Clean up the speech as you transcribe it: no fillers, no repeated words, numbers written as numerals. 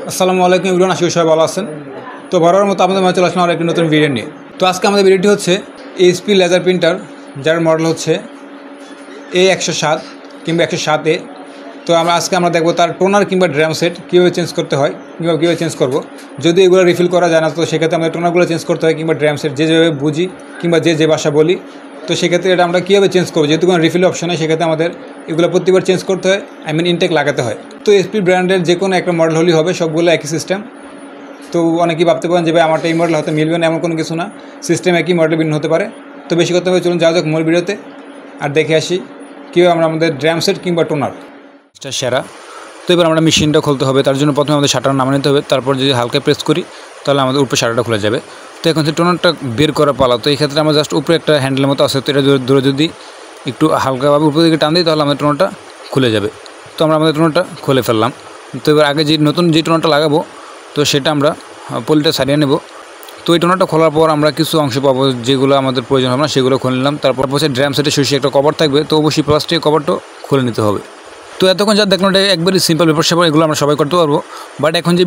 আসসালামু আলাইকুম এভরিওয়ান, আশা করি সবাই ভালো আছেন। তো বরাবর মতো আপনাদের মাঝে চলে আসলাম আর একটি নতুন ভিডিও নিয়ে। তো আজকে আমাদের ভিডিওটি হচ্ছে এইচপি লেজার প্রিন্টার, যার মডেল হচ্ছে A107 কিংবা 107A। তো আজকে আমরা দেখবো তার টোনার কিংবা ড্রাম সেট কীভাবে চেঞ্জ করতে হয় কিংবা কীভাবে চেঞ্জ করব। যদি এগুলো রিফিল করা যায় না, তো সেক্ষেত্রে আমাদের টোনারগুলো চেঞ্জ করতে হয় কিংবা ড্রাম সেট যেভাবে বুঝি কিংবা যে ভাষা বলি, তো সেক্ষেত্রে এটা আমরা কীভাবে চেঞ্জ করবো। যেহেতু কোনো রিফিল অপশন হয়, সেক্ষেত্রে আমাদের এগুলো প্রতিবার চেঞ্জ করতে হয়, ইনটেক লাগাতে হয়। তো এইচপি ব্র্যান্ডের যে কোনো একটা মডেল হলেই হবে, সবগুলো একই সিস্টেম। তো অনেকেই ভাবতে পারেন যে ভাই আমারটা এই মডেল হয়তো মিলবে না, এমন কোনো কিছু না। সিস্টেম একই, মডেল ভিন্ন হতে পারে। তো বেশি করতে হবে, চলুন যাওয়া যাক মূল ভিডিওতে আর দেখে আসি কীভাবে আমরা আমাদের ড্রাম সেট কিংবা টোনার সেরা। তো এবার আমরা মেশিনটা খুলতে হবে। তার জন্য প্রথমে আমাদের শাটার নামা নিতে হবে। তারপর যদি হালকা প্রেস করি তাহলে আমাদের উপরে শাটারটা খুলে যাবে। তো এখন যে টোনারটা বের করা পালা। তো এই ক্ষেত্রে আমরা জাস্ট উপরে একটা হ্যান্ডেলের মতো আছে, তো এটা দূরে যদি একটু হালকাভাবে উপর দিকে টান দিই তাহলে আমাদের টোনারটা খুলে যাবে। তো আমরা আমাদের টোনারটা খুলে ফেললাম। তো এবার আগে যে নতুন যে টোনারটা লাগাবো, তো সেটা আমরা পলিটা সারিয়ে নেব। তো এই টোনারটা খোলার পর আমরা কিছু অংশ পাবো যেগুলো আমাদের প্রয়োজন হবে না, সেগুলো খুলে নিলাম। তারপর হচ্ছে ড্রাম সেটের শীর্ষে একটা কভার থাকবে, তো অবশ্যই প্লাস্টিকের কভারটাও খুলে নিতে হবে। তো এতক্ষণ যা দেখলাম এটা একবারই সিম্পল ব্যাপার স্যাপার, এগুলো আমরা সবাই করতে পারবো। বাট এখন যে